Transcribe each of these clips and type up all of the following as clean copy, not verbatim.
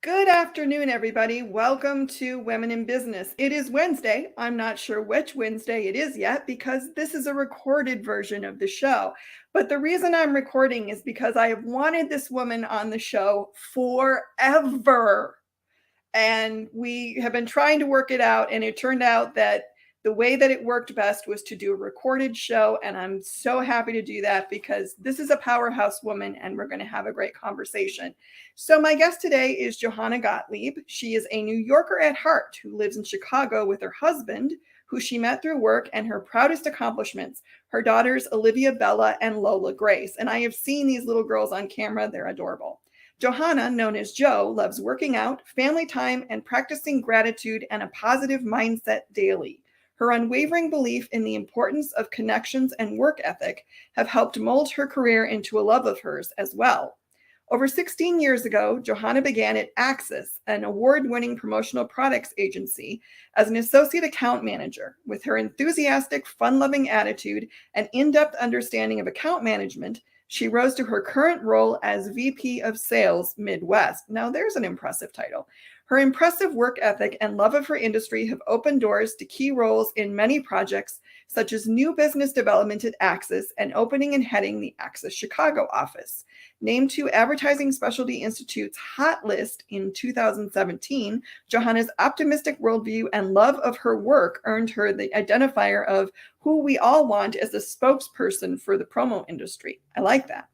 Good afternoon, everybody. Welcome to Women in Business. It is Wednesday. I'm not sure which Wednesday it is yet because this is a recorded version of the show. But the reason I'm recording is because I have wanted this woman on the show forever. And we have been trying to work it out. And it turned out that the way that it worked best was to do a recorded show. And I'm so happy to do that because this is a powerhouse woman and we're going to have a great conversation. So my guest today is Johanna Gottlieb. She is a New Yorker at heart who lives in Chicago with her husband, who she met through work, and her proudest accomplishments, her daughters, Olivia Bella and Lola Grace. And I have seen these little girls on camera. They're adorable. Johanna, known as Jo, loves working out, family time, and practicing gratitude and a positive mindset daily. Her unwavering belief in the importance of connections and work ethic have helped mold her career into a love of hers as well. Over 16 years ago, Johanna began at Axis, an award-winning promotional products agency, as an associate account manager. With her enthusiastic, fun-loving attitude and in-depth understanding of account management, she rose to her current role as VP of Sales Midwest. Now, there's an impressive title. Her impressive work ethic and love of her industry have opened doors to key roles in many projects, such as new business development at Axis and opening and heading the Axis Chicago office. Named to Advertising Specialty Institute's hot list in 2017, Johanna's optimistic worldview and love of her work earned her the identifier of who we all want as a spokesperson for the promo industry. I like that.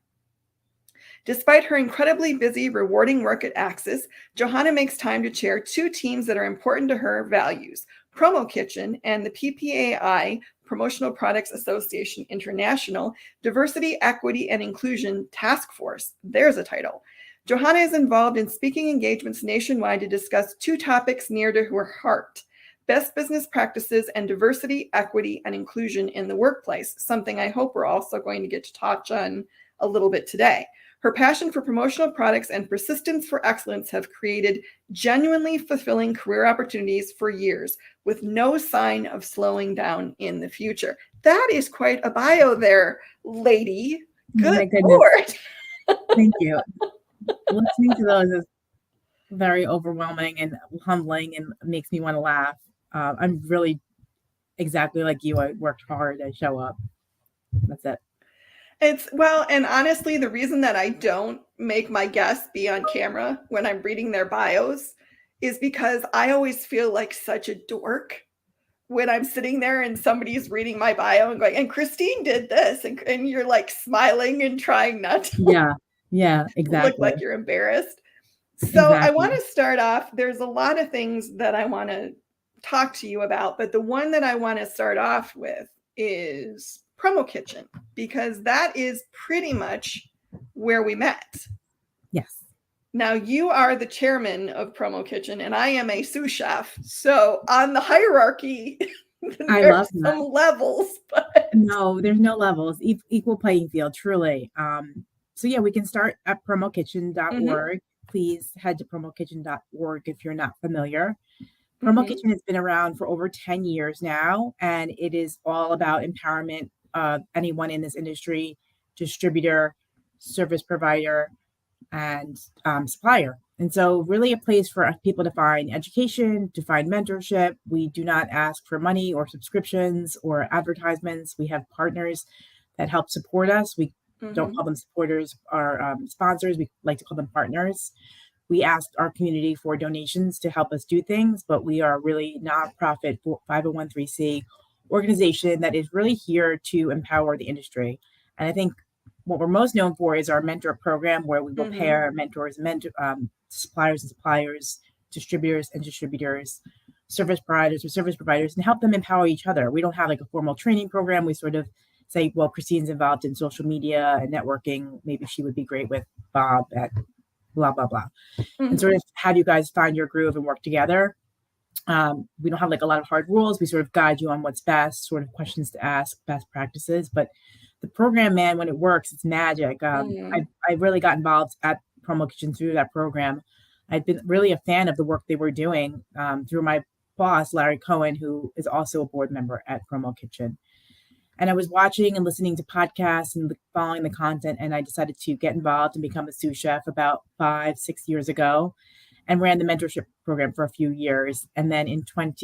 Despite her incredibly busy, rewarding work at Axis, Johanna makes time to chair two teams that are important to her values, PromoKitchen and the PPAI, Promotional Products Association International, Diversity, Equity, and Inclusion Task Force. There's a title. Johanna is involved in speaking engagements nationwide to discuss two topics near to her heart: best business practices and diversity, equity, and inclusion in the workplace, something I hope we're also going to get to touch on a little bit today. Her passion for promotional products and persistence for excellence have created genuinely fulfilling career opportunities for years, with no sign of slowing down in the future. That is quite a bio there, lady. Good Lord. Thank you. Listening to those is very overwhelming and humbling and makes me want to laugh. I'm really exactly like you. I worked hard. I show up. That's it. And honestly, the reason that I don't make my guests be on camera when I'm reading their bios is because I always feel like such a dork when I'm sitting there and somebody's reading my bio and going, and Christine did this, and you're like smiling and trying not to exactly. look like you're embarrassed. So exactly. I want to start off, there's a lot of things that I want to talk to you about, but the one that I want to start off with is PromoKitchen, because that is pretty much where we met. Yes. Now, you are the chairman of PromoKitchen, and I am a sous chef. So on the hierarchy, there's some levels. But no, there's no levels. Equal playing field, truly. So yeah, we can start at promokitchen.org. Mm-hmm. Please head to promokitchen.org if you're not familiar. PromoKitchen has been around for over 10 years now, and it is all about empowerment of anyone in this industry, distributor, service provider, and supplier. And so really a place for people to find education, to find mentorship. We do not ask for money or subscriptions or advertisements. We have partners that help support us. We don't call them supporters or sponsors. We like to call them partners. We asked our community for donations to help us do things, but we are really nonprofit 501(c)(3) organization that is really here to empower the industry. And I think what we're most known for is our mentor program, where we will pair mentors, suppliers and suppliers, distributors and distributors, service providers or service providers, and help them empower each other. We don't have like a formal training program. We sort of say, well, Christine's involved in social media and networking. Maybe she would be great with Bob at blah, blah, blah. And sort of have you guys find your groove and work together. We don't have like a lot of hard rules. We sort of guide you on what's best, sort of questions to ask, best practices. But the program, man, when it works, it's magic. I really got involved at PromoKitchen through that program. I'd been really a fan of the work they were doing through my boss, Larry Cohen, who is also a board member at PromoKitchen. And I was watching and listening to podcasts and following the content, and I decided to get involved and become a sous chef about 5-6 years ago. and ran the mentorship program for a few years. And then in time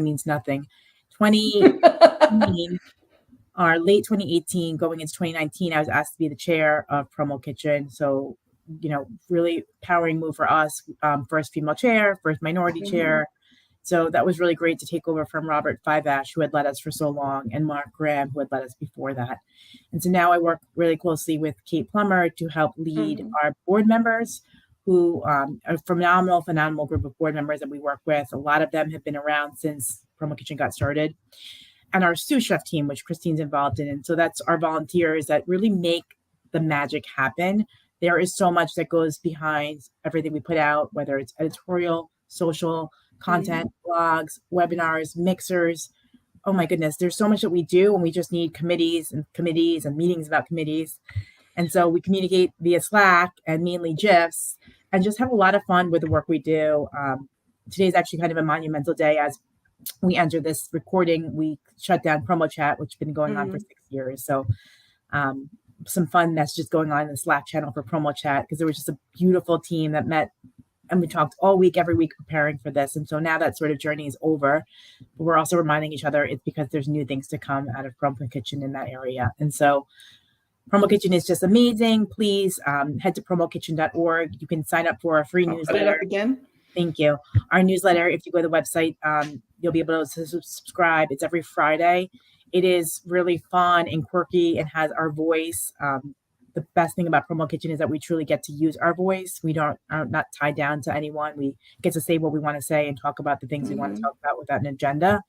means nothing, 2018, or late 2018, going into 2019, I was asked to be the chair of PromoKitchen. So, really powering move for us. First female chair, first minority chair. So that was really great to take over from Robert Fivash, who had led us for so long, and Mark Graham, who had led us before that. And so now I work really closely with Kate Plummer to help lead our board members, who are a phenomenal group of board members that we work with. A lot of them have been around since PromoKitchen got started. And our sous chef team, which Christine's involved in. And so that's our volunteers that really make the magic happen. There is so much that goes behind everything we put out, whether it's editorial, social, content, blogs, webinars, mixers. Oh my goodness, there's so much that we do, and we just need committees and meetings about committees. And so we communicate via Slack and mainly GIFs, and just have a lot of fun with the work we do. Today's actually kind of a monumental day. As we enter this recording, we shut down Promo Chat, which has been going on for 6 years. So some fun messages going on in the Slack channel for Promo Chat, because there was just a beautiful team that met, and we talked all week, every week, preparing for this. And so now that sort of journey is over, but we're also reminding each other it's because there's new things to come out of PromoKitchen in that area. And so PromoKitchen is just amazing. Please head to promokitchen.org. You can sign up for a free newsletter. Put it up again. Thank you. Our newsletter, if you go to the website, you'll be able to subscribe. It's every Friday. It is really fun and quirky and has our voice. The best thing about PromoKitchen is that we truly get to use our voice. We are not tied down to anyone. We get to say what we want to say and talk about the things we want to talk about without an agenda.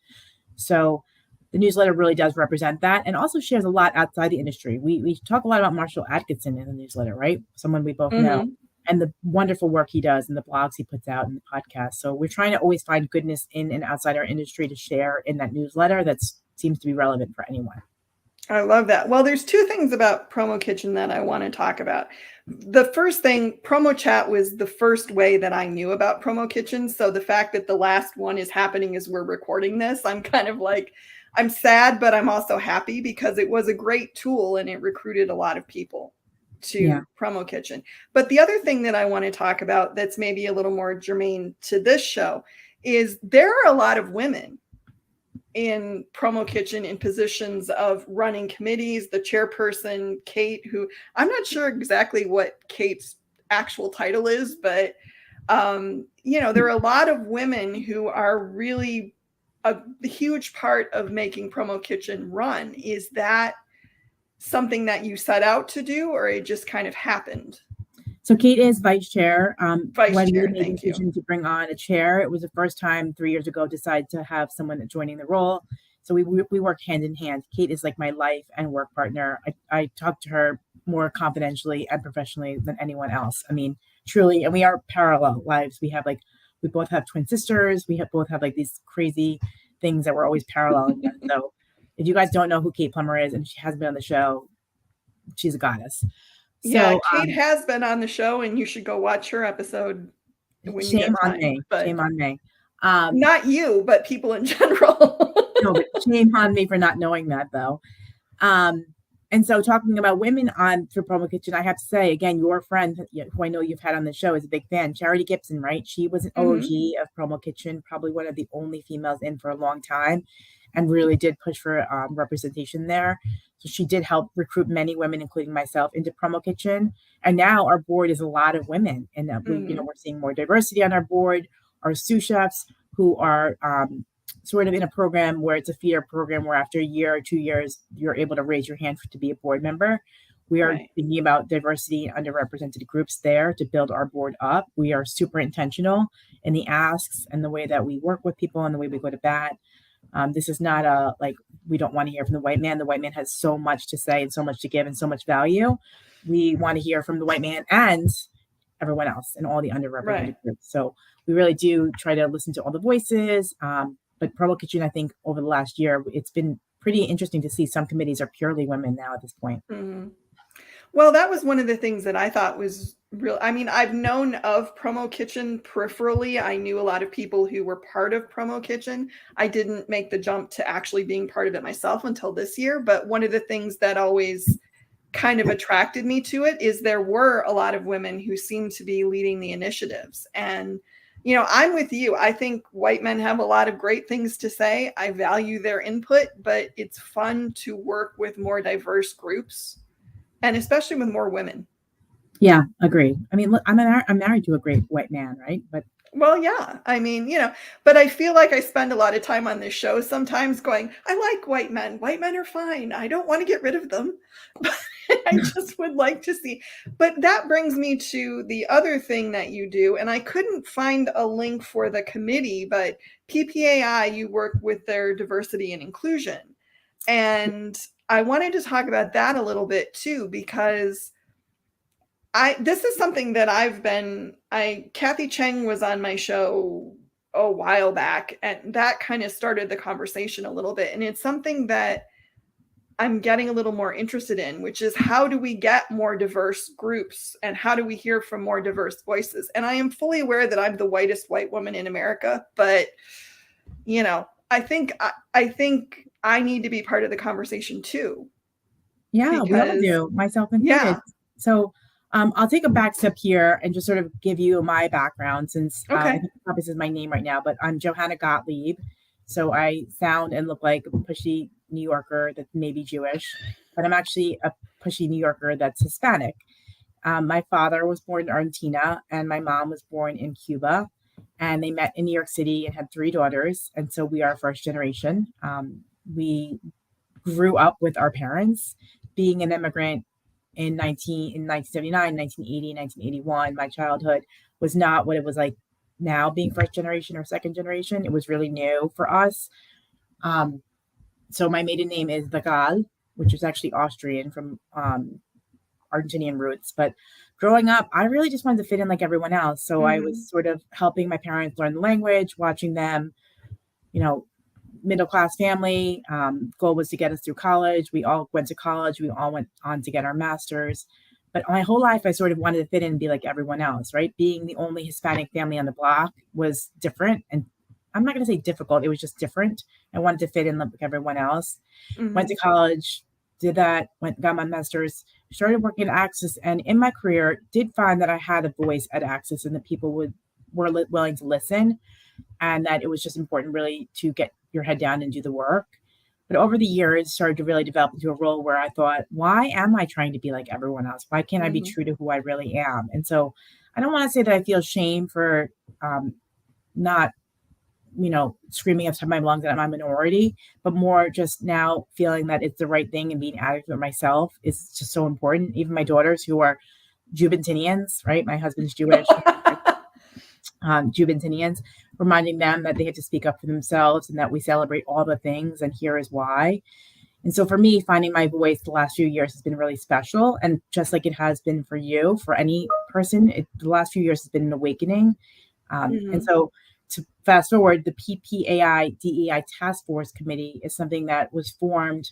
So the newsletter really does represent that, and also shares a lot outside the industry. We talk a lot about Marshall Atkinson in the newsletter, right? Someone we both know, and the wonderful work he does and the blogs he puts out and the podcast. So we're trying to always find goodness in and outside our industry to share in that newsletter that seems to be relevant for anyone. I love that. Well, there's two things about PromoKitchen that I want to talk about. The first thing, Promo Chat was the first way that I knew about PromoKitchen. So the fact that the last one is happening as we're recording this, I'm kind of like, I'm sad, but I'm also happy, because it was a great tool and it recruited a lot of people to PromoKitchen. But the other thing that I want to talk about that's maybe a little more germane to this show is there are a lot of women in PromoKitchen in positions of running committees. The chairperson, Kate, who I'm not sure exactly what Kate's actual title is, but there are a lot of women who are really a huge part of making PromoKitchen run. Is that something that you set out to do, or it just kind of happened? So Kate is vice chair. Vice when chair, we made the decision to bring on a chair, it was the first time 3 years ago decided to have someone joining the role. So we work hand in hand. Kate is like my life and work partner. I talk to her more confidentially and professionally than anyone else. I mean, truly, and we are parallel lives. We both have twin sisters. Both have like these crazy things that we're always paralleling. So if you guys don't know who Kate Plummer is, and she hasn't been on the show, she's a goddess. So, Kate has been on the show, and you should go watch her episode when you get time. Shame on me. Not you, but people in general. No, but shame on me for not knowing that, though. And so talking about women through PromoKitchen, I have to say, again, your friend, who I know you've had on the show, is a big fan, Charity Gibson, right? She was an OG of PromoKitchen, probably one of the only females in for a long time, and really did push for representation there. So she did help recruit many women, including myself, into PromoKitchen. And now our board is a lot of women, and we're seeing more diversity on our board. Our sous chefs, who are sort of in a program where it's a feeder program, where after a year or 2 years, you're able to raise your hand to be a board member. We are thinking about diversity and underrepresented groups there to build our board up. We are super intentional in the asks and the way that we work with people and the way we go to bat. This is not we don't want to hear from the white man. The white man has so much to say and so much to give and so much value. We want to hear from the white man and everyone else and all the underrepresented groups. So we really do try to listen to all the voices. But PromoKitchen, I think over the last year, it's been pretty interesting to see some committees are purely women now at this point. Well, that was one of the things that I thought was real. I mean, I've known of PromoKitchen peripherally. I knew a lot of people who were part of PromoKitchen. I didn't make the jump to actually being part of it myself until this year. But one of the things that always kind of attracted me to it is there were a lot of women who seemed to be leading the initiatives. And, you know, I'm with you. I think white men have a lot of great things to say. I value their input, but it's fun to work with more diverse groups and especially with more women. Yeah, agreed. I mean, look, I'm married to a great white man, right? But Well, yeah. I mean, you know, but I feel like I spend a lot of time on this show sometimes going, I like white men. White men are fine. I don't want to get rid of them. But I just would like to see. But that brings me to the other thing that you do. And I couldn't find a link for the committee, but PPAI, you work with their diversity and inclusion. And I wanted to talk about that a little bit too, because this is something that Kathy Cheng was on my show a while back, and that kind of started the conversation a little bit. And it's something that I'm getting a little more interested in, which is how do we get more diverse groups and how do we hear from more diverse voices? And I am fully aware that I'm the whitest white woman in America, but you know, I think I need to be part of the conversation too. yeah, we all do, myself included. Yeah. So I'll take a back step here and just sort of give you my background since I Okay. think this is my name right now, but I'm Johanna Gottlieb. So I sound and look like a pushy New Yorker that's maybe Jewish, but I'm actually a pushy New Yorker that's Hispanic. My father was born in Argentina and my mom was born in Cuba. And they met in New York City and had 3 daughters. And so we are first generation. We grew up with our parents. Being an immigrant in 1979, 1980, 1981, my childhood was not what it was like now being first generation or second generation. It was really new for us. So my maiden name is Vagal, which is actually Austrian from Argentinian roots. But growing up, I really just wanted to fit in like everyone else. So I was sort of helping my parents learn the language, watching them, you know, middle class family. Goal was to get us through college. We all went to college. We all went on to get our masters. But my whole life, I sort of wanted to fit in and be like everyone else, right? Being the only Hispanic family on the block was different. And I'm not going to say difficult. It was just different. I wanted to fit in like everyone else. Went to college, did that, got my master's, started working at Access. And in my career, did find that I had a voice at Access and that people were willing to listen. And that it was just important really to get your head down and do the work. But over the years, started to really develop into a role where I thought, why am I trying to be like everyone else? Why can't I be true to who I really am? And so I don't want to say that I feel shame for not, you know, screaming at my lungs that I'm a minority, but more just now feeling that it's the right thing and being adequate myself is just so important. Even my daughters who are Jubentinians, right? My husband's Jewish. Jubentinians, reminding them that they had to speak up for themselves and that we celebrate all the things and here is why. And so for me, finding my voice the last few years has been really special. And just like it has been for you, for any person, the last few years has been an awakening. And so to fast forward, the PPAI DEI Task Force Committee is something that was formed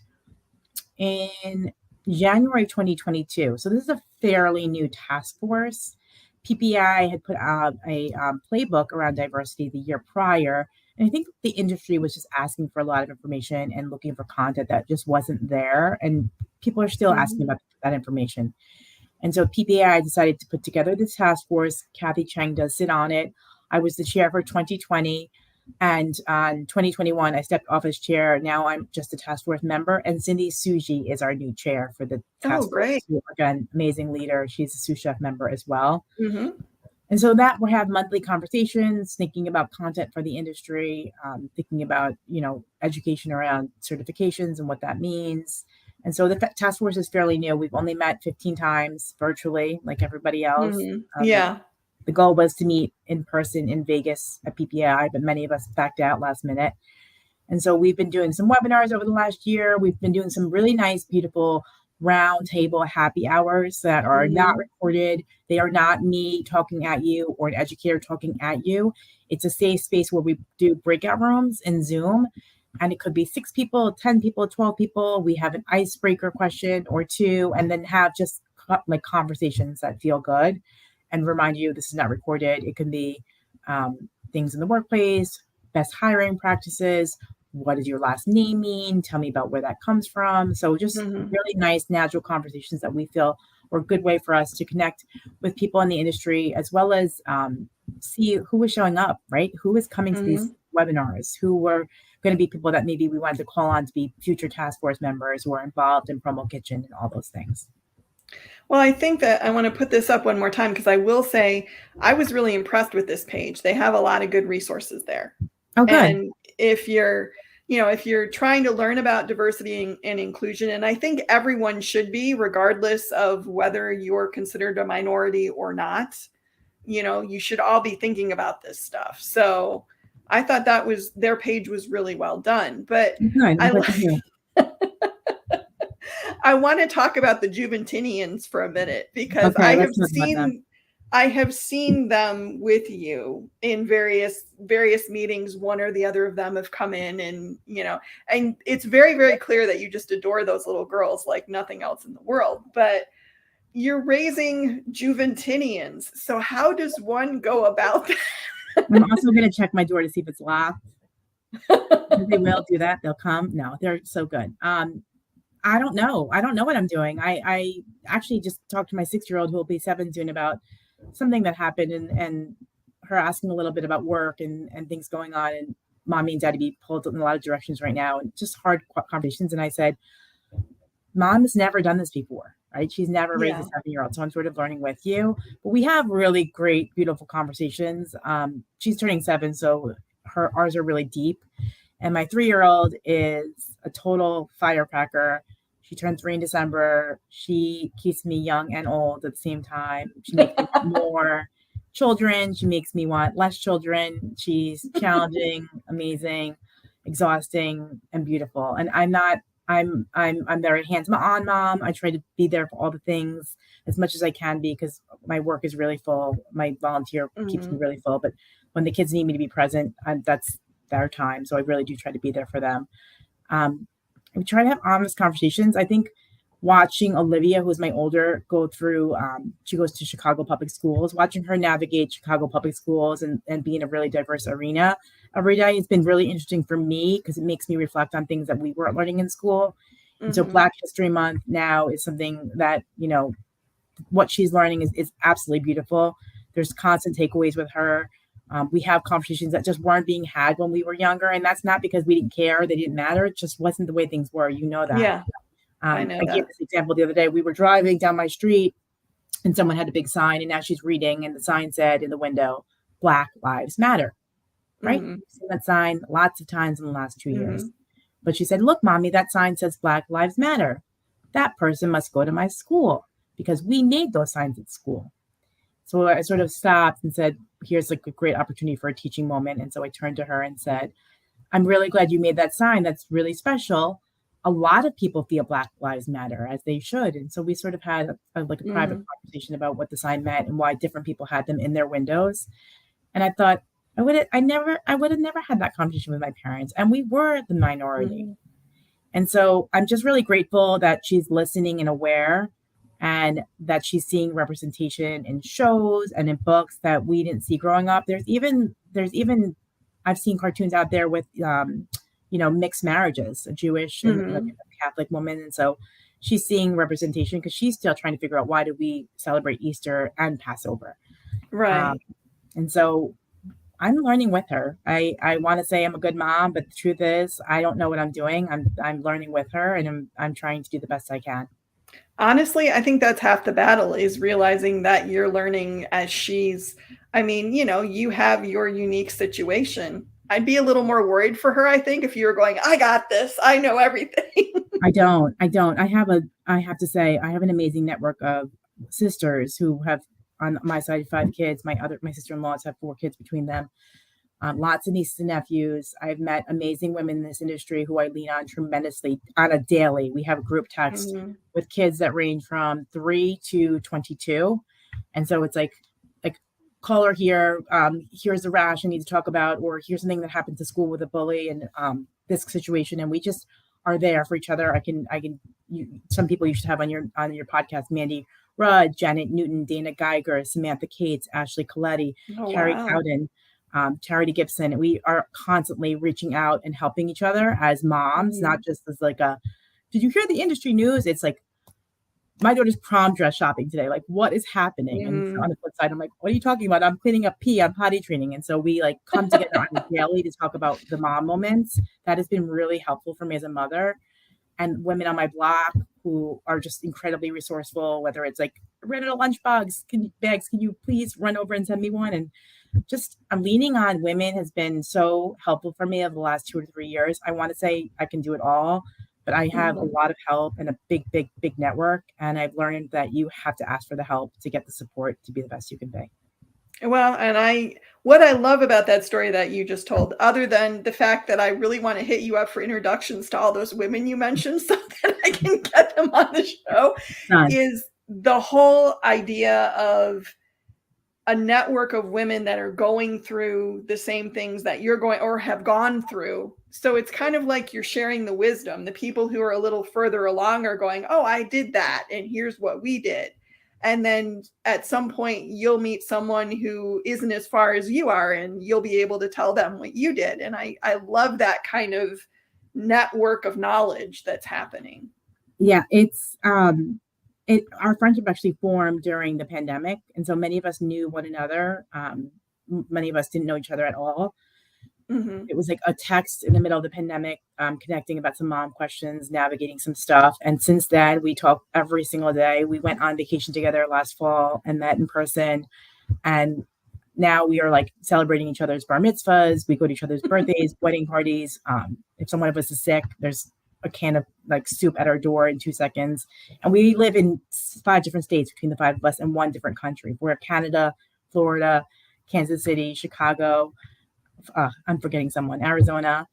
in January 2022. So this is a fairly new task force. PPI had put out a playbook around diversity the year prior. And I think the industry was just asking for a lot of information and looking for content that just wasn't there. And people are still asking about that information. And so PPI decided to put together this task force. Kathy Cheng does sit on it. I was the chair for 2020. And on 2021, I stepped off as chair. Now I'm just a task force member. And Cindy Suji is our new chair for the task force. Again, amazing leader. She's a sous chef member as well. And so that we'll have monthly conversations, thinking about content for the industry, thinking about, you know, education around certifications and what that means. And so the task force is fairly new. We've only met 15 times virtually, like everybody else. The goal was to meet in person in Vegas at PPI, but many of us backed out last minute. And so we've been doing some webinars over the last year. We've been doing some really nice, beautiful round table happy hours that are not recorded. They are not me talking at you or an educator talking at you. It's a safe space where we do breakout rooms in Zoom. And it could be 6 people, 10 people, 12 people. We have an icebreaker question or 2, and then have just like conversations that feel good. And remind you, this is not recorded. It can be things in the workplace, best hiring practices, what does your last name mean? Tell me about where that comes from. So just really nice, natural conversations that we feel were a good way for us to connect with people in the industry, as well as see who was showing up, right? Who is coming to these webinars, who were going to be people that maybe we wanted to call on to be future task force members who are involved in Promo Kitchen and all those things. Well, I think that I want to put this up one more time because I will say I was really impressed with this page. They have a lot of good resources there. Oh, good. And if you're, if you're trying to learn about diversity and inclusion, and I think everyone should be, regardless of whether you're considered a minority or not, you should all be thinking about this stuff. So I thought their page was really well done. But I want to talk about the Juventinians for a minute because I have seen them with you in various meetings. One or the other of them have come in, and and it's very, very clear that you just adore those little girls like nothing else in the world. But you're raising Juventinians, so how does one go about that? I'm also going to check my door to see if it's locked. They will do that. They'll come. No, they're so good. I don't know. I don't know what I'm doing. I actually just talked to my 6-year-old who will be 7 soon about something that happened, and her asking a little bit about work and things going on, and mommy and daddy be pulled in a lot of directions right now, and just hard conversations. And I said, mom has never done this before, right? She's never raised a 7-year-old. So I'm sort of learning with you, but we have really great, beautiful conversations. She's turning 7. So ours are really deep. And my 3-year-old is a total firecracker. She turned 3 in December. She keeps me young and old at the same time. She makes me want more children. She makes me want less children. She's challenging, amazing, exhausting, and beautiful. And I'm very hands-on mom. I try to be there for all the things as much as I can be, because my work is really full. My volunteer keeps me really full. But when the kids need me to be present, that's their time. So I really do try to be there for them. We try to have honest conversations. I think watching Olivia, who's my older, go through, she goes to Chicago public schools, watching her navigate Chicago public schools and be in a really diverse arena every day has been really interesting for me, because it makes me reflect on things that we weren't learning in school. And so Black History Month now is something that, what she's learning is absolutely beautiful. There's constant takeaways with her. We have conversations that just weren't being had when we were younger. And that's not because we didn't care, they didn't matter. It just wasn't the way things were. That. Yeah. I know that. gave this example the other day. We were driving down my street and someone had a big sign, and now she's reading, and the sign said in the window, Black Lives Matter. Right? I've seen that sign lots of times in the last 2 years. But she said, look, mommy, that sign says Black Lives Matter. That person must go to my school because we made those signs at school. So I sort of stopped and said, here's like a great opportunity for a teaching moment. And so I turned to her and said, I'm really glad you made that sign. That's really special. A lot of people feel Black Lives Matter, as they should. And so we sort of had a private conversation about what the sign meant and why different people had them in their windows. And I thought, I would have never had that conversation with my parents. And we were the minority. And so I'm just really grateful that she's listening and aware, and that she's seeing representation in shows and in books that we didn't see growing up. There's even I've seen cartoons out there with mixed marriages, a Jewish and a Catholic woman. And so she's seeing representation because she's still trying to figure out, why do we celebrate Easter and Passover? Right. And so I'm learning with her. I want to say I'm a good mom, but the truth is I don't know what I'm doing. I'm learning with her, and I'm trying to do the best I can. Honestly, I think that's half the battle, is realizing that you're learning as you have your unique situation. I'd be a little more worried for her, I think, if you were going, I got this, I know everything. I don't. I have to say, I have an amazing network of sisters who have, on my side, 5 kids. My sister-in-laws have 4 kids between them. Lots of nieces and nephews. I've met amazing women in this industry who I lean on tremendously on a daily. We have a group text with kids that range from 3 to 22. And so it's like call her here. Here's a rash I need to talk about, or here's something that happened to school with a bully and this situation. And we just are there for each other. Some people you should have on your podcast, Mandy Rudd, Janet Newton, Dana Geiger, Samantha Cates, Ashley Coletti, Carrie Cowden. Charity Gibson, and we are constantly reaching out and helping each other as moms, not just as like did you hear the industry news? It's like, my daughter's prom dress shopping today. Like, what is happening? And so on the flip side, I'm like, what are you talking about? I'm cleaning up pee. I'm potty training. And so we like come together on a daily to talk about the mom moments. That has been really helpful for me as a mother. And women on my block who are just incredibly resourceful, whether it's like, I ran out of lunch bags. Can you please run over and send me one? And just I'm leaning on women has been so helpful for me over the last 2 or 3 years. I want to say I can do it all, but I have a lot of help and a big network. And I've learned that you have to ask for the help to get the support to be the best you can be. Well, and what I love about that story that you just told, other than the fact that I really want to hit you up for introductions to all those women you mentioned so that I can get them on the show, is the whole idea of a network of women that are going through the same things that you're going or have gone through. So it's kind of like you're sharing the wisdom. The people who are a little further along are going, oh, I did that, and here's what we did. And then at some point you'll meet someone who isn't as far as you are, and you'll be able to tell them what you did. And I love that kind of network of knowledge that's happening. Yeah, it's our friendship actually formed during the pandemic. And so many of us knew one another. Many of us didn't know each other at all. It was like a text in the middle of the pandemic, connecting about some mom questions, navigating some stuff. And since then, we talk every single day. We went on vacation together last fall and met in person. And now we are like celebrating each other's bar mitzvahs. We go to each other's birthdays, wedding parties. If someone of us is sick, there's a can of like soup at our door in 2 seconds. And we live in 5 different states between the 5 of us and 1 different country. We're Canada, Florida, Kansas City, Chicago. I'm forgetting someone, Arizona.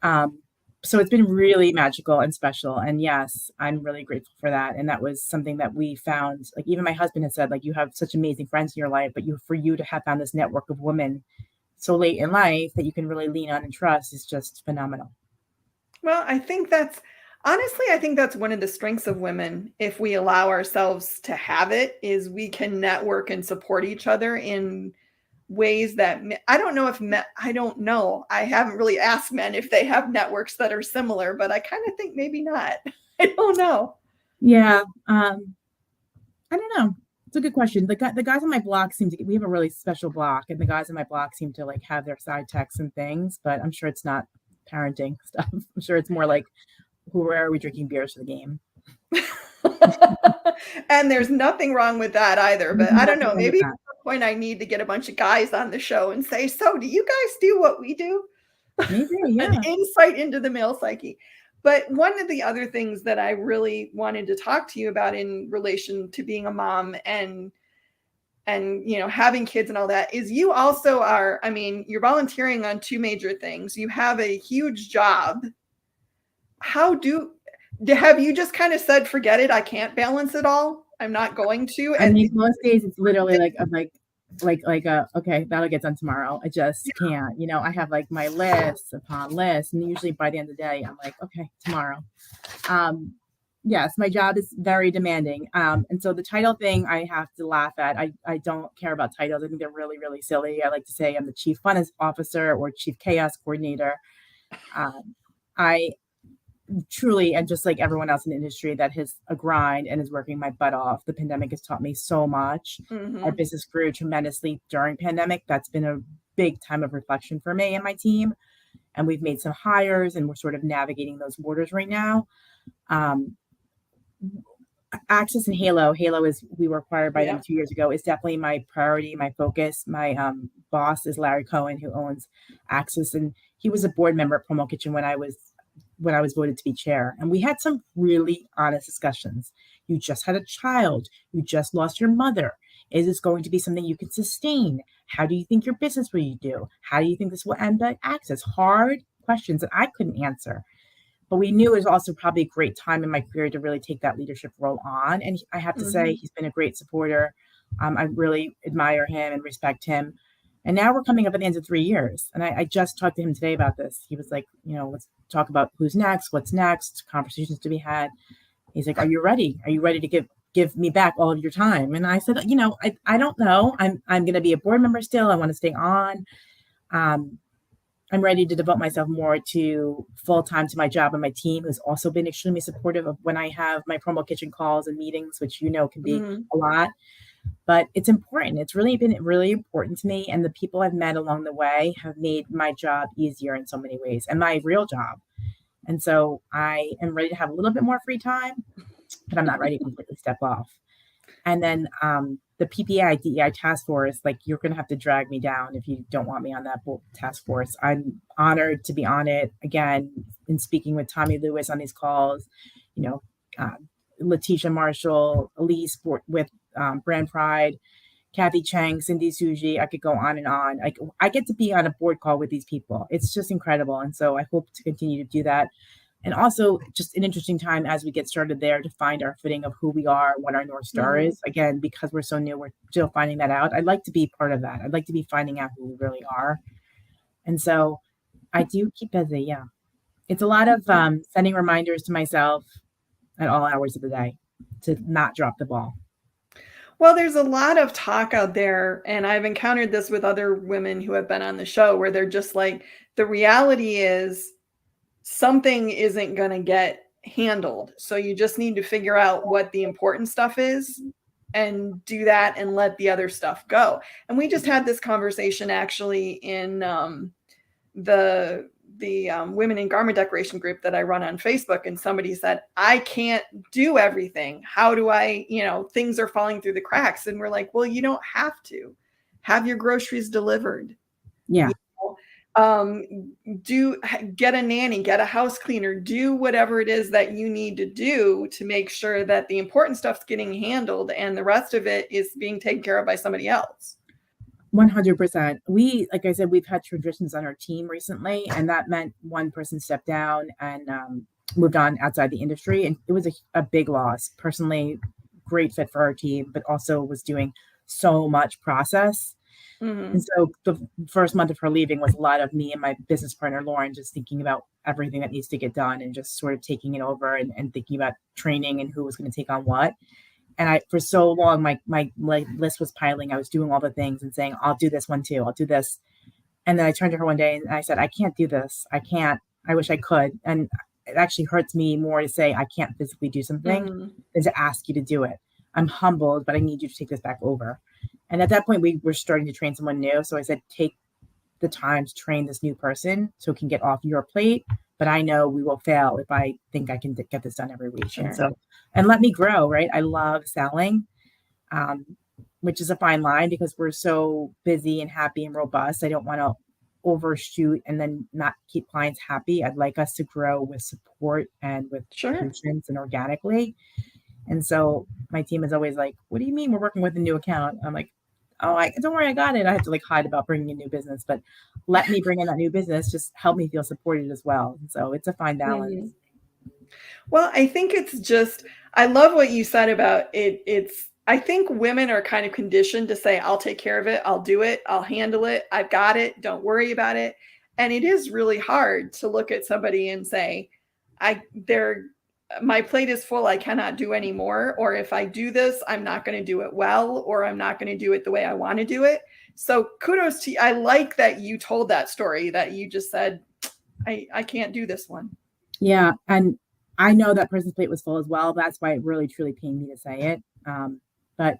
So it's been really magical and special. And yes, I'm really grateful for that. And that was something that we found, like even my husband has said, like, you have such amazing friends in your life, but for you to have found this network of women so late in life that you can really lean on and trust is just phenomenal. Well, I think that's one of the strengths of women. If we allow ourselves to have it, is we can network and support each other in ways that I don't know. I haven't really asked men if they have networks that are similar, but I kind of think maybe not. I don't know. Yeah. I don't know. It's a good question. The guys on my block we have a really special block, and the guys on my block seem to like have their side texts and things, but I'm sure it's not parenting stuff. I'm sure it's more like, where are we drinking beers for the game? And there's nothing wrong with that either, but I don't know, maybe at some point I need to get a bunch of guys on the show and say, so do you guys do what we do? Maybe, yeah. An insight into the male psyche. But one of the other things that I really wanted to talk to you about in relation to being a mom and having kids and all that is you also are, you're volunteering on 2 major things. You have a huge job. Have you just kind of said, forget it, I can't balance it all, I'm not going to? And most days it's literally like, I'm like, okay, that'll get done tomorrow. I just can't, I have like my list upon list. And usually by the end of the day, I'm like, okay, tomorrow. Yes, my job is very demanding. And so the title thing, I have to laugh at. I don't care about titles. I think they're really, really silly. I like to say I'm the chief fun officer or chief chaos coordinator. I truly, and just like everyone else in the industry that has a grind and is working my butt off, the pandemic has taught me so much. Our business grew tremendously during pandemic. That's been a big time of reflection for me and my team. And we've made some hires and we're sort of navigating those waters right now. Access and Halo is, we were acquired by them 2 years ago, is definitely my priority, my focus. My boss is Larry Cohen, who owns Access, and he was a board member at PromoKitchen when I was voted to be chair. And we had some really honest discussions. You just had a child. You just lost your mother. Is this going to be something you can sustain? How do you think your business will do? How do you think this will end at Access? Hard questions that I couldn't answer. But we knew it was also probably a great time in my career to really take that leadership role on. And I have to say, he's been a great supporter. I really admire him and respect him. And now we're coming up at the end of 3 years. And I just talked to him today about this. He was like, let's talk about who's next, what's next, conversations to be had. He's like, are you ready? Are you ready to give me back all of your time? And I said, I don't know. I'm going to be a board member still. I want to stay on. I'm ready to devote myself more to full time to my job and my team, who's also been extremely supportive of when I have my Promo Kitchen calls and meetings, which can be Mhm. a lot. But it's important. It's really been really important to me. And the people I've met along the way have made my job easier in so many ways and my real job. And so I am ready to have a little bit more free time, but I'm not ready to completely step off. And then the PPI DEI task force, like you're going to have to drag me down if you don't want me on that task force. I'm honored to be on it again in speaking with Tommy Lewis on these calls, you know, uh, Letitia Marshall, Elise with Brand Pride, Kathy Chang, Cindy Suji. I could go on and on. I get to be on a board call with these people. It's just incredible. And so I hope to continue to do that. And also just an interesting time as we get started there to find our footing of who we are, what our North Star Mhm. is. Again, because we're so new, we're still finding that out. I'd like to be part of that. I'd like to be finding out who we really are. And so I do keep busy. Yeah. It's a lot of sending reminders to myself at all hours of the day to not drop the ball. Well, there's a lot of talk out there, and I've encountered this with other women who have been on the show where they're just like, the reality is something isn't going to get handled. So you just need to figure out what the important stuff is and do that and let the other stuff go. And we just had this conversation actually in the women in garment decoration group that I run on Facebook, and somebody said, I can't do everything. How do I, things are falling through the cracks. And we're like, well, you don't have to have your groceries delivered. Yeah. Do get a nanny, get a house cleaner, do whatever it is that you need to do to make sure that the important stuff's getting handled and the rest of it is being taken care of by somebody else. 100%. Like I said, we've had transitions on our team recently, and that meant one person stepped down and moved on outside the industry. And it was a big loss. Personally, great fit for our team, but also was doing so much process. Mm-hmm. And so the first month of her leaving was a lot of me and my business partner, Lauren, just thinking about everything that needs to get done and just sort of taking it over and thinking about training and who was going to take on what. And for so long, my list was piling. I was doing all the things and saying, I'll do this one too. I'll do this. And then I turned to her one day and I said, I can't do this. I can't. I wish I could. And it actually hurts me more to say I can't physically do something than to ask you to do it. I'm humbled, but I need you to take this back over. And at that point, we were starting to train someone new. So I said, take the time to train this new person so it can get off your plate. But I know we will fail if I think I can get this done every week. Sure. And let me grow, right? I love selling, which is a fine line because we're so busy and happy and robust. I don't want to overshoot and then not keep clients happy. I'd like us to grow with support and with patience and organically. And so my team is always like, what do you mean we're working with a new account? I'm like, oh, don't worry, I got it. I have to hide about bringing in new business, but let me bring in that new business. Just help me feel supported as well. And so it's a fine balance. Mm-hmm. Well, I think it's just, I love what you said about it. I think women are kind of conditioned to say, I'll take care of it. I'll do it. I'll handle it. I've got it. Don't worry about it. And it is really hard to look at somebody and say, my plate is full. I cannot do any more. Or if I do this, I'm not going to do it well, or I'm not going to do it the way I want to do it. So kudos to you. I like that you told that story, that you just said, I can't do this one. Yeah. And I know that person's plate was full as well. That's why it really, truly pained me to say it. But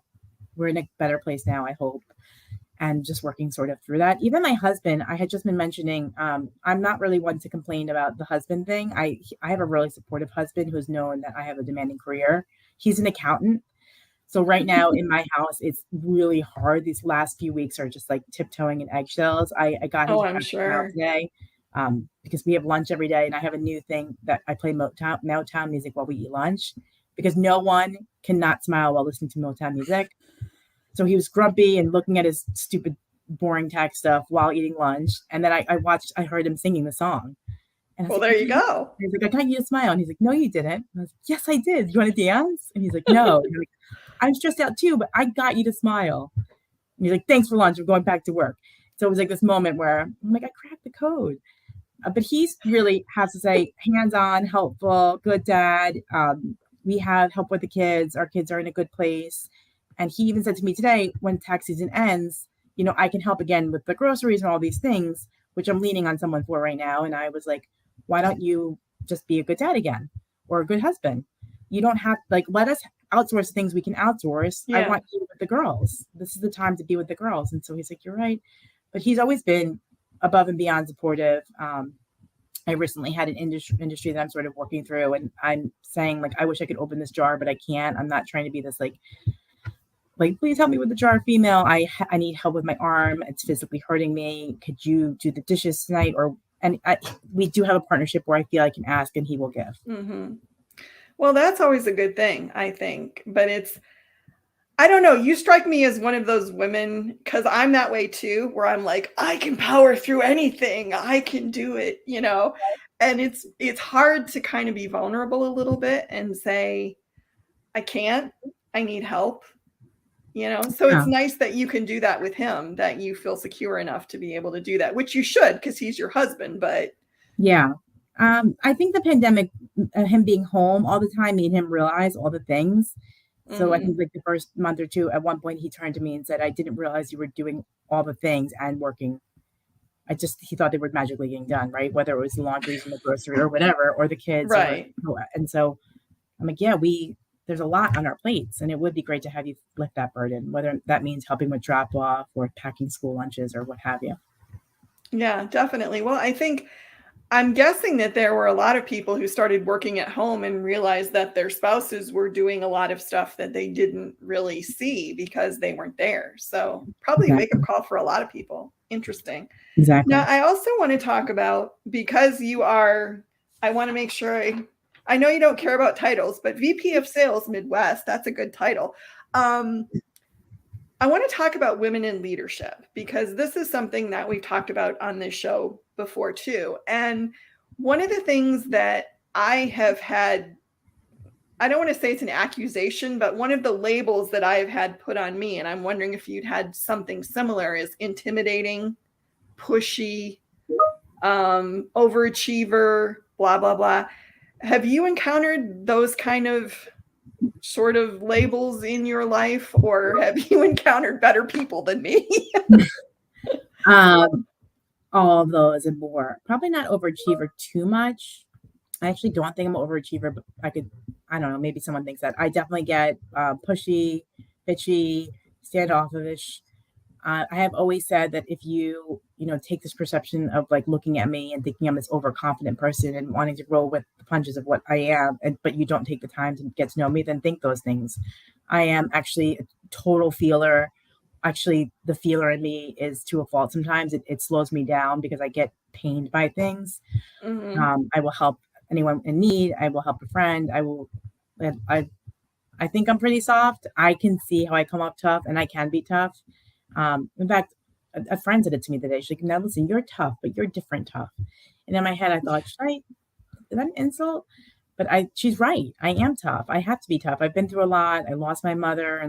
we're in a better place now, I hope. And just working sort of through that. Even my husband, I had just been mentioning, I'm not really one to complain about the husband thing. I have a really supportive husband who's known that I have a demanding career. He's an accountant. So right now in my house, it's really hard. These last few weeks are just like tiptoeing in eggshells. I got his I'm sure. today because we have lunch every day. And I have a new thing that I play Motown music while we eat lunch because no one cannot smile while listening to Motown music. So he was grumpy and looking at his stupid, boring tech stuff while eating lunch. And then I heard him singing the song. And well, there you go. He's like, I got you to smile. And he's like, no, you didn't. And I was like, yes, I did. You want to dance? And he's like, no. And I'm like, I'm stressed out too, but I got you to smile. And he's like, thanks for lunch. I'm going back to work. So it was like this moment where I'm like, I cracked the code. But he's really has to say hands-on, helpful, good dad. We have help with the kids. Our kids are in a good place. And he even said to me today, when tax season ends, I can help again with the groceries and all these things, which I'm leaning on someone for right now. And I was like, why don't you just be a good dad again or a good husband? You don't have like, let us outsource the things we can outsource. I Yeah. want you with the girls. This is the time to be with the girls. And so he's like, you're right. But he's always been above and beyond supportive. I recently had an industry that I'm sort of working through, and I'm saying like, I wish I could open this jar, but I can't. I'm not trying to be this like, please help me with the jar, female. I need help with my arm. It's physically hurting me. Could you do the dishes tonight? We do have a partnership where I feel I can ask and he will give. Mm-hmm. Well, that's always a good thing, I think. But I don't know. You strike me as one of those women, because I'm that way too, where I'm like, I can power through anything. I can do it, And it's hard to kind of be vulnerable a little bit and say, I can't. I need help. So it's Yeah. nice that you can do that with him, that you feel secure enough to be able to do that, which you should, because he's your husband. But yeah. I think the pandemic, him being home all the time, made him realize all the things. So I think like the first month or two, at one point he turned to me and said, I didn't realize you were doing all the things and working. He thought they were magically getting done, right? Whether it was the laundries and the grocery or whatever, or the kids. Right. And so I'm like, yeah, there's a lot on our plates, and it would be great to have you lift that burden, whether that means helping with drop off or packing school lunches or what have you. Yeah, definitely. Well, I'm guessing that there were a lot of people who started working at home and realized that their spouses were doing a lot of stuff that they didn't really see because they weren't there. So probably a wake-up call for a lot of people. Interesting. Exactly. Now, I also want to talk about, because I want to make sure, I know you don't care about titles, but VP of Sales Midwest, that's a good title. I want to talk about women in leadership, because this is something that we've talked about on this show before too. And one of the things that I have had, I don't want to say it's an accusation, but one of the labels that I have had put on me, and I'm wondering if you'd had something similar, is intimidating, pushy, overachiever, blah, blah, blah. Have you encountered those kind of sort of labels in your life, or have you encountered better people than me? All of those and more. Probably not overachiever too much. I actually don't think I'm an overachiever, but I don't know, maybe someone thinks that. I definitely get pushy, bitchy, standoffish. I have always said that if you take this perception of like looking at me and thinking I'm this overconfident person and wanting to roll with the punches of what I am, but you don't take the time to get to know me, then think those things. I am actually a total feeler. Actually, the feeler in me is to a fault. Sometimes it slows me down because I get pained by things. Mm-hmm. I will help anyone in need. I will help a friend. I think I'm pretty soft. I can see how I come up tough, and I can be tough. In fact, a friend said it to me today. She's like, now listen, you're tough, but you're different tough. And in my head, I thought, is that an insult? But she's right. I am tough. I have to be tough. I've been through a lot. I lost my mother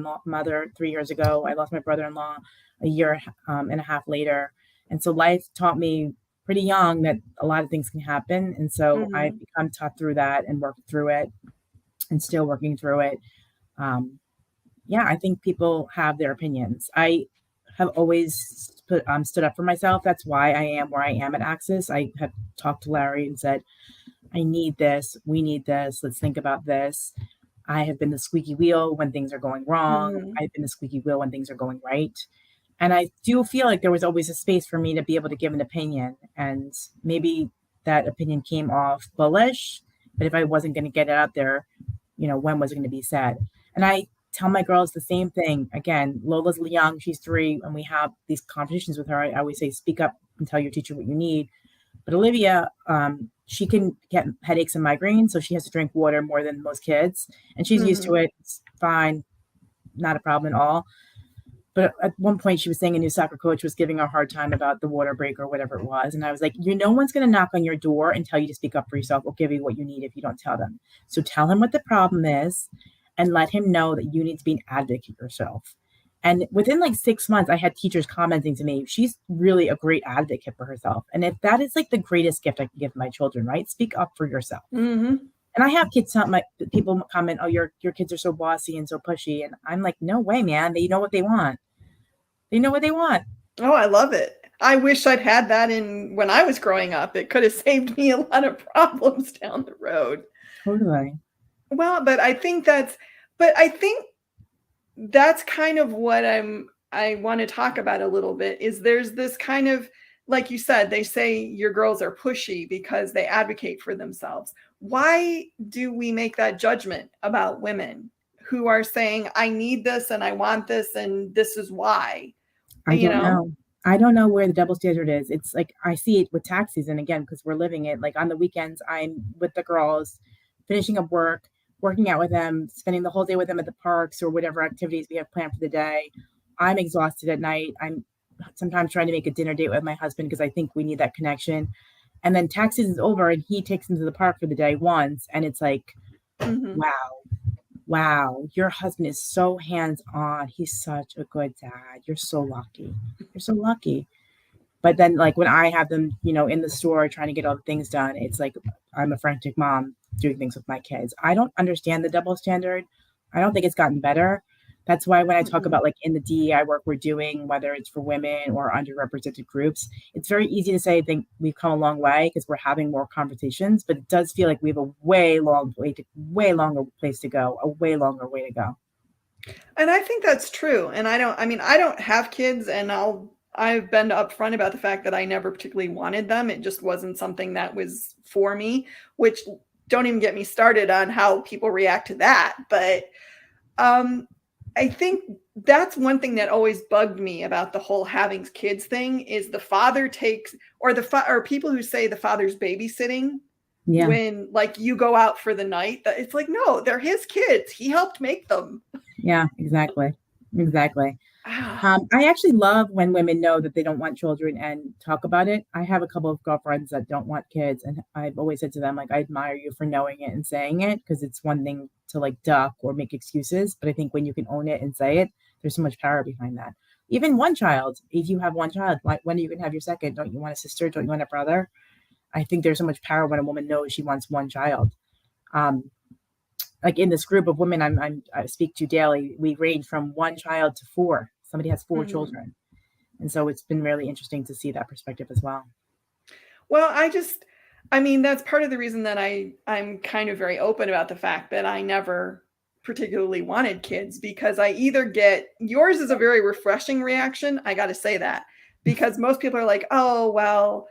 3 years ago. I lost my brother-in-law a year and a half later. And so life taught me pretty young that a lot of things can happen. And so I've become tough through that and worked through it and still working through it. I think people have their opinions. I have always stood up for myself. That's why I am where I am at Axis. I have talked to Larry and said, I need this. We need this. Let's think about this. I have been the squeaky wheel when things are going wrong. I've been the squeaky wheel when things are going right. And I do feel like there was always a space for me to be able to give an opinion. And maybe that opinion came off bullish, but if I wasn't going to get it out there, when was it going to be said? And I tell my girls the same thing. Again, Lola's young, she's 3, and we have these conversations with her. I always say, speak up and tell your teacher what you need. But Olivia, she can get headaches and migraines, so she has to drink water more than most kids. And she's used to it. It's fine, not a problem at all. But at one point, she was saying a new soccer coach was giving her a hard time about the water break or whatever it was. And I was like, no one's going to knock on your door and tell you to speak up for yourself or give you what you need if you don't tell them. So tell him what the problem is and let him know that you need to be an advocate yourself. And within like 6 months, I had teachers commenting to me, she's really a great advocate for herself. And if that is like the greatest gift I can give my children, right? Speak up for yourself. And I have kids, people comment, oh, your kids are so bossy and so pushy. And I'm like, no way, man. They know what they want. They know what they want. Oh, I love it. I wish I'd had that in when I was growing up. It could have saved me a lot of problems down the road. Totally. Well, but I think that's kind of what I want to talk about a little bit is there's this kind of, like you said, they say your girls are pushy because they advocate for themselves. Why do we make that judgment about women who are saying, I need this and I want this and this is why, I you don't know? know. I don't know where the double standard is. It's like I see it with tax season again because we're living it. Like on the weekends, I'm with the girls, finishing up work, working out with them, spending the whole day with them at the parks or whatever activities we have planned for the day. I'm exhausted at night. I'm sometimes trying to make a dinner date with my husband because I think we need that connection. And then tax season's over and he takes them to the park for the day once. And it's like, Hmm. wow, wow, your husband is so hands-on. He's such a good dad. You're so lucky. You're so lucky. But then, like, when I have them, in the store trying to get all the things done, it's like I'm a frantic mom doing things with my kids. I don't understand the double standard. I don't think it's gotten better. That's why when I talk Hmm. about like in the DEI work we're doing, whether it's for women or underrepresented groups, it's very easy to say I think we've come a long way because we're having more conversations, but it does feel like we have a way longer place to go, a way longer way to go. And I think that's true. And I don't have kids and I've been upfront about the fact that I never particularly wanted them. It just wasn't something that was for me, which don't even get me started on how people react to that. But um, I think that's one thing that always bugged me about the whole having kids thing is the father takes, or or people who say the father's babysitting Yeah. when like you go out for the night. That it's like, no, they're his kids. He helped make them. Yeah, exactly. Exactly. Ah. I actually love when women know that they don't want children and talk about it. I have a couple of girlfriends that don't want kids, and I've always said to them, like, I admire you for knowing it and saying it because it's one thing to like duck or make excuses. But I think when you can own it and say it, there's so much power behind that. Even one child, if you have one child, when are you going to have your second? Don't you want a sister? Don't you want a brother? I think there's so much power when a woman knows she wants one child. Um, like in this group of women I speak to daily, we range from one child to four. Somebody has four Mhm. children. And so it's been really interesting to see that perspective as well. Well, I mean, that's part of the reason that I'm kind of very open about the fact that I never particularly wanted kids because I either get yours is a very refreshing reaction, I got to say that. Because most people are like, "Oh, well,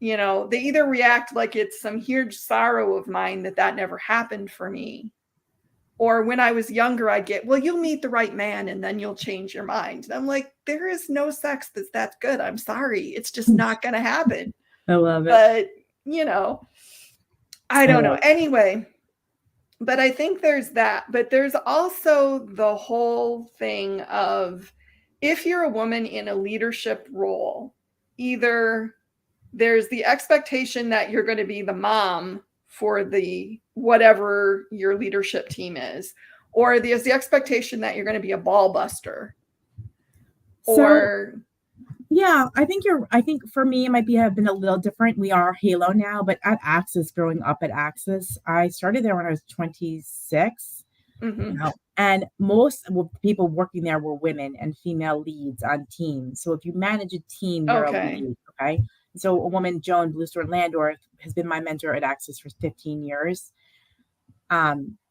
they either react like it's some huge sorrow of mine that that never happened for me, or when I was younger, I'd get, well, you'll meet the right man and then you'll change your mind. And I'm like, there is no sex that's good. I'm sorry. It's just not going to happen. I love it. But, you know, I I don't know. love it. Anyway, but I think there's that. But there's also the whole thing of if you're a woman in a leadership role, either there's the expectation that you're going to be the mom for the whatever your leadership team is, or there's the expectation that you're going to be a ball buster, So or yeah, I think for me it might be have been a little different. We are Halo now, but at Axis, growing up at Axis, I started there when I was 26. mm-hmm. And most of the people working there were women and female leads on teams. So if you manage a team, you're a Okay. lead, okay? So a woman, Joan Bluestone Landorf, has been my mentor at Access for 15 years.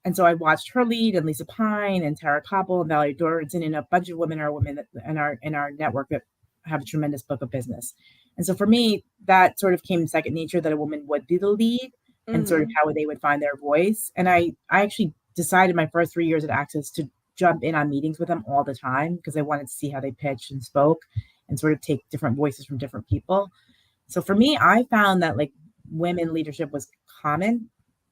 And so I watched her lead and Lisa Pine and Tara Koppel and Valerie Dorison and a bunch of women are women in our network that have a tremendous book of business. And so for me, that sort of came second nature that a woman would be the lead and sort of Mm-hmm. how they would find their voice. And I actually decided my first 3 years at Access to jump in on meetings with them all the time because I wanted to see how they pitched and spoke and sort of take different voices from different people. So for me, I found that like women leadership was common.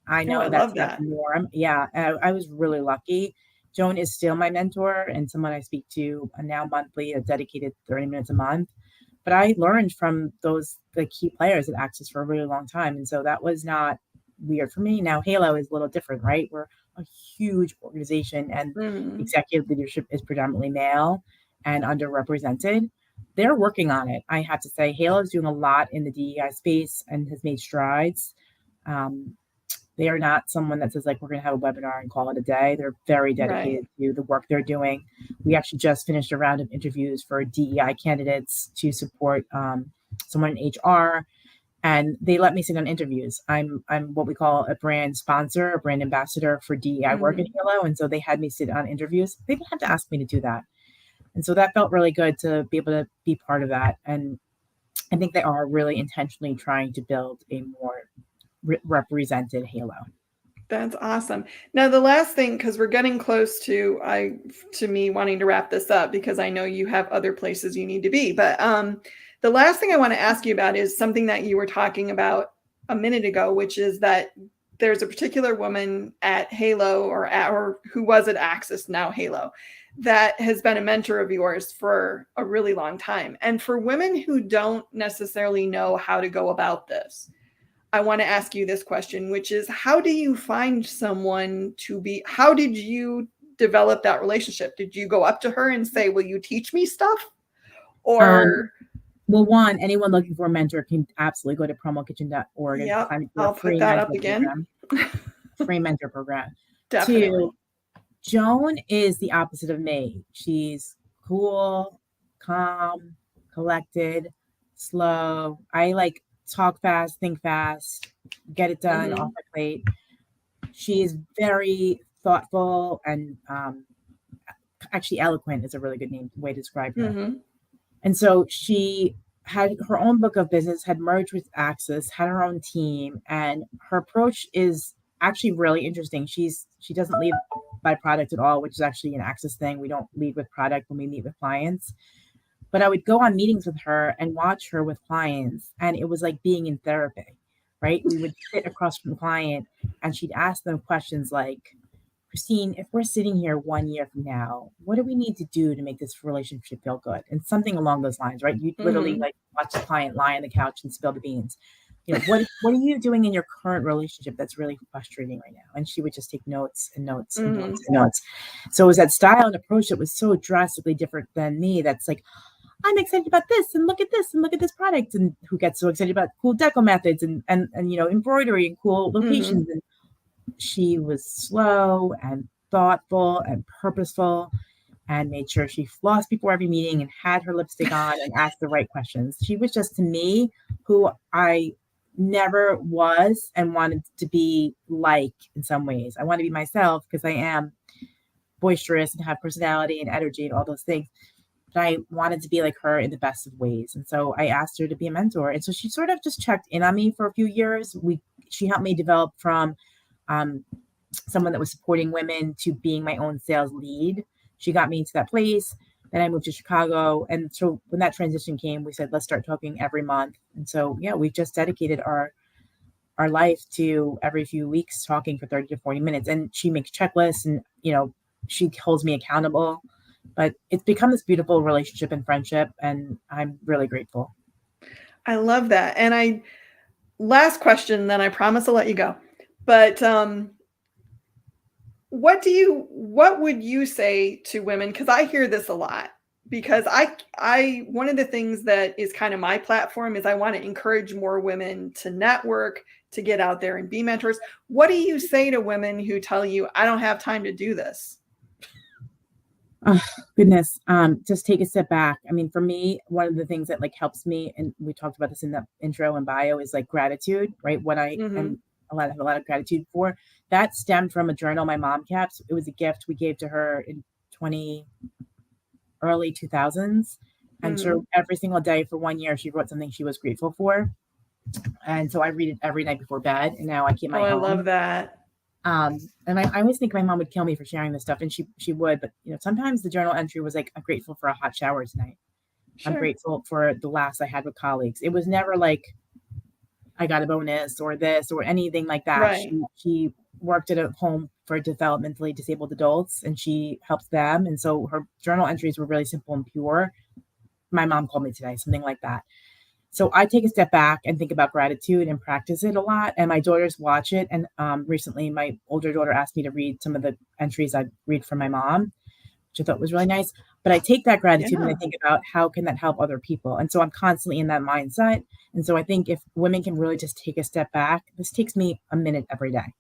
I Oh, I know love that's not the that. norm. Yeah, I was really lucky. Joan is still my mentor and someone I speak to now monthly, a dedicated 30 minutes a month. But I learned from those the key players at Access for a really long time. And so that was not weird for me. Now Halo is a little different, right? We're a huge organization and Mm-hmm. executive leadership is predominantly male and underrepresented. They're working on it. I have to say, Halo is doing a lot in the DEI space and has made strides. Um, They are not someone that says like, we're going to have a webinar and call it a day. They're very dedicated to the work they're doing. We actually just finished a round of interviews for DEI candidates to support someone in HR, and they let me sit on interviews. I'm what we call a brand sponsor, a brand ambassador for DEI work at Halo. And so they had me sit on interviews. They didn't have to ask me to do that. And so that felt really good to be able to be part of that. And I think they are really intentionally trying to build a more represented Halo. That's awesome. Now, the last thing, because we're getting close to me wanting to wrap this up, because I know you have other places you need to be. But the last thing I want to ask you about is something that you were talking about a minute ago, which is that there's a particular woman at Halo or who was at Access, now Halo, that has been a mentor of yours for a really long time. And for women who don't necessarily know how to go about this, I want to ask you this question, which is, how do you find someone how did you develop that relationship? Did you go up to her and say, will you teach me stuff? Or well, one, anyone looking for a mentor can absolutely go to PromoKitchen.org. Yep, I'll put that up again. Free mentor program. Definitely. Two, Joan is the opposite of me. She's cool, calm, collected, slow. I like talk fast, think fast, get it done off my plate. She is very thoughtful and actually eloquent is a really good way to describe her. And so she had her own book of business, had merged with Access, had her own team, and her approach is actually really interesting. She doesn't lead by product at all, which is actually an Access thing. We don't lead with product when we meet with clients. But I would go on meetings with her and watch her with clients, and it was like being in therapy, right? We would sit across from the client, and she'd ask them questions like, Christine, if we're sitting here 1 year from now, what do we need to do to make this relationship feel good? And something along those lines, right? You'd literally like watch the client lie on the couch and spill the beans. You know, what are you doing in your current relationship that's really frustrating right now? And she would just take notes and notes and notes and notes. So it was that style and approach that was so drastically different than me. That's like, I'm excited about this and look at this and look at this product, and who gets so excited about cool deco methods and you know, embroidery and cool locations. And she was slow and thoughtful and purposeful and made sure she flossed before every meeting and had her lipstick on and asked the right questions. She was just, to me, who I never was and wanted to be like in some ways. I want to be myself because I am boisterous and have personality and energy and all those things. But I wanted to be like her in the best of ways. And so I asked her to be a mentor. And so she sort of just checked in on me for a few years. She helped me develop from someone that was supporting women to being my own sales lead. She got me into that place. Then I moved to Chicago. And so when that transition came, we said, let's start talking every month. And so, yeah, we've just dedicated our life to every few weeks talking for 30 to 40 minutes. And she makes checklists and, you know, she holds me accountable. But it's become this beautiful relationship and friendship. And I'm really grateful. I love that. And last question, then I promise I'll let you go. But what would you say to women? Because I hear this a lot. Because I one of the things that is kind of my platform is I want to encourage more women to network, to get out there and be mentors. What do you say to women who tell you, I don't have time to do this? Oh, goodness. Just take a step back. I mean, for me, one of the things that like helps me, and we talked about this in the intro and bio, is like gratitude, right? What I am have a lot of gratitude for. That stemmed from a journal my mom kept. It was a gift we gave to her in early 2000s. And so every single day for 1 year, she wrote something she was grateful for. And so I read it every night before bed. And now I keep my I love that. And I always think my mom would kill me for sharing this stuff, and she would, but you know, sometimes the journal entry was like, I'm grateful for a hot shower tonight. Sure. I'm grateful for the laughs I had with colleagues. It was never like I got a bonus or this or anything like that. Right. She worked at a home for developmentally disabled adults, and she helps them. And so her journal entries were really simple and pure. My mom called me today, something like that. So I take a step back and think about gratitude and practice it a lot. And my daughters watch it. And recently my older daughter asked me to read some of the entries I read from my mom, which I thought was really nice. But I take that gratitude and I think about how can that help other people. And so I'm constantly in that mindset. And so I think if women can really just take a step back, this takes me a minute every day.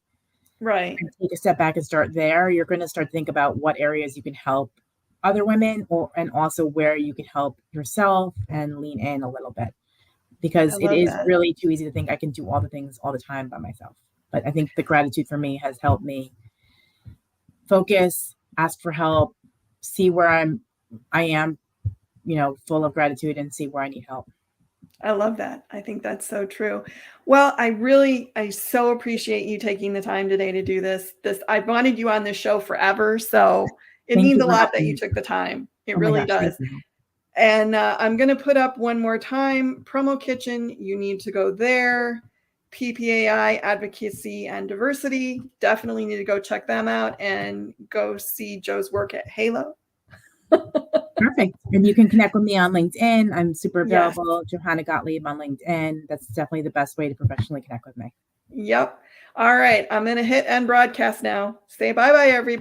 Right. and take a step back and start there, you're going to start to think about what areas you can help other women and also where you can help yourself and lean in a little bit I because it love is that. really too easy to think I can do all the things all the time by myself. But I think the gratitude for me has helped me focus, ask for help, see where I am, full of gratitude and see where I need help. I love that. I think that's so true. Well, I so appreciate you taking the time today to do this. I've wanted you on this show forever, so it Thank means you a for lot that helping you me. took the time. It Oh my really gosh, thank does. you. And I'm going to put up one more time, Promo Kitchen. You need to go there. PPAI, Advocacy and Diversity. Definitely need to go check them out and go see Joe's work at Halo. Perfect. And you can connect with me on LinkedIn. I'm super Yes. available. Johanna Gottlieb on LinkedIn. That's definitely the best way to professionally connect with me. Yep. All right. I'm going to hit end broadcast now. Say bye-bye, everybody.